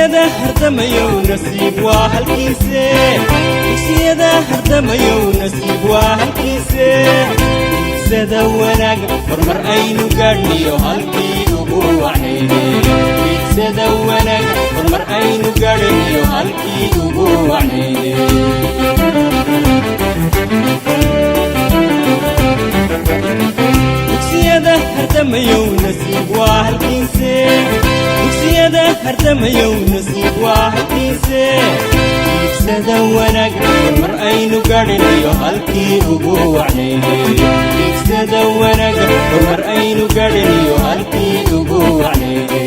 dugsiyada hardamayow nasiib waa halkiise dugsiyada hardamayow nasiib waa halkiise sada wanaag hormar aynu gaadhniyo halkii ugu wacnayne sada wanaag hormar aynu gaadhniyo halkii ugu wacnayne dugsiyada hardamayow nasiib waa halkiise dugsiyada hardamayow nasiib waa halkiise sada wanaag hormar aynu gaadhniyo halkii ugu wacnayne sada wanaag hormar aynu gaadhniyo halkii ugu wacnayne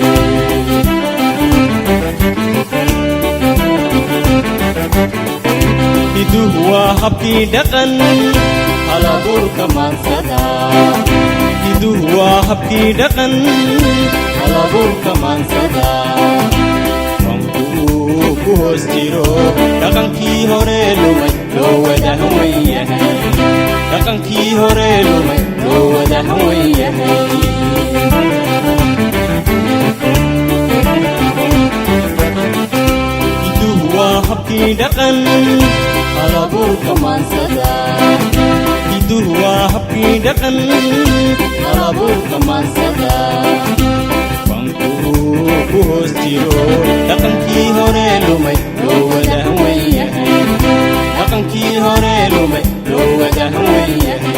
hiduhu waa habkii dhaqan halabuurka maansada hiduhu waa habkii dhaqan halabuurka maansada wankuu ku hoos jiro dhaqankii hore lumay loo wada hawan yahay dhaqankii hore lumay loo wada hawan yahay hiduhu waa habkii dhaqan halabuurka maansada hiduhu waa habkii dhaqan halabuurka maansada wankuu ku hoos jiro dhaqankii hore lumay loo wada hawan yahay dhaqankii hore lumay loo wada hawan yahay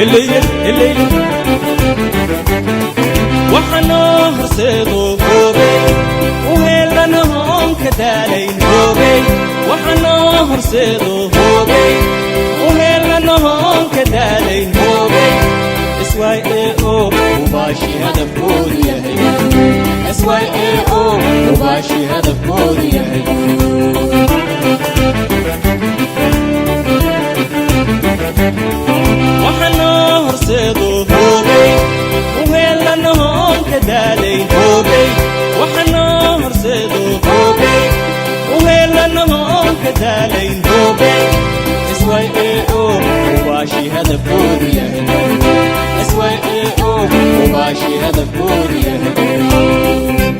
الليلة وحنو هرسيدو هوبي وهيلنا هون كدالين هوبي وحنو هرسيدو هوبي وهيلنا هون كدالين هوبي اسواي او مباشي هدف كودي يا هيو اسواي او مباشي هدف كودي يا هيو وحنا هرسيدو هوبي وهيلنا هون كدالين هوبي وحنا هرسيدو هوبي وهيلنا هون كدالين هوبي اسواي او مباشي هدف كودي يا هيو اسواي او مباشي هدف كودي يا هيو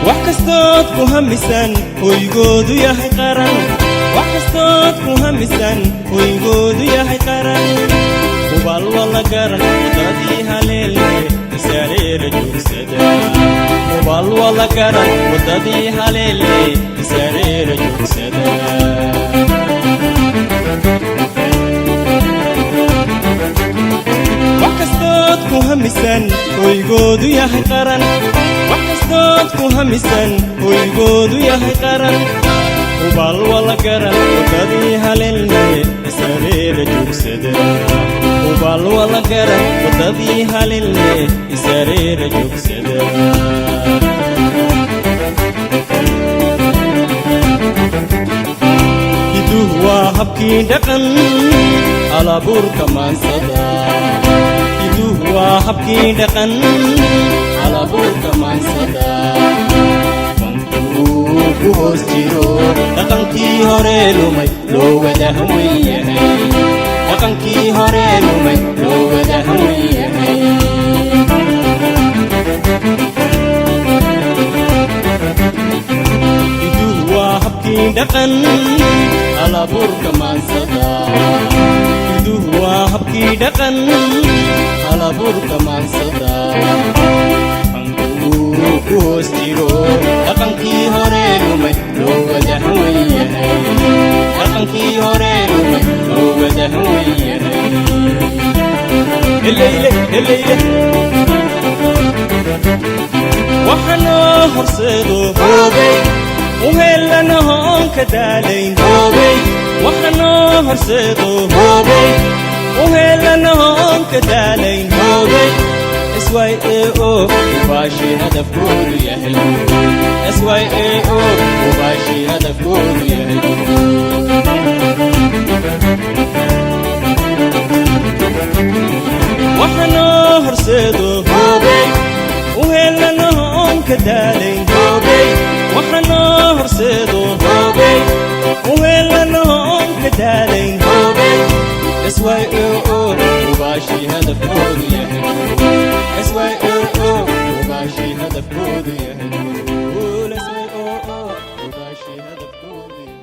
waxkastood ku hamisan hoygoodu yahay qaran waxkastood ku hamisan hoygoodu yahay qaran hubaal wala garan wadadii haleele isaareera joogsada hubaal wala garan wadadii haleele isaareera joogsada waxkastood ku hamisan hoygoodu yahay qaran waxkastood ku hamisan hoygoodu yahay qaran hubaal wala garan wadadii haleelne isaareera joogsada hubaal wala garan wadadii haleelne isaareera joogsada hiduhu waa habkii dhaqan halabuurka maansada hiduhu waa habkii dhaqan halabuurka maansada wankuu ku hoos jiro dhaqankii hore lumay loo wada hawan yahay dhaqankii hore lumay loo wada hawan yahay hiduhu waa habkii dhaqan halabuurka maansada hiduhu waa habkii dhaqan halabuurka maansada ku hoos jiro dhaqankii hore lumay loo wada hawan yahay dhaqankii hore lumay loo wada hawan yahay الليلة وحنا هرسيدو هوبي وهيلنا هون كدالين هوبي وحنا هرسيدو هوبي وهيلنا هون كدالين هوبي SYAO وباشي هدف كله يهل SYAO وباشي هدف كله يهل وحنا هرسدو هوبي وهلا نهم كدالين هوبي وحنا هرسدو هوبي وهلا نهم كدالين هوبي SYAO وباشي هدف كله يهل SYAO وباشي هدف كله يهل SYAO وباشي هدف كله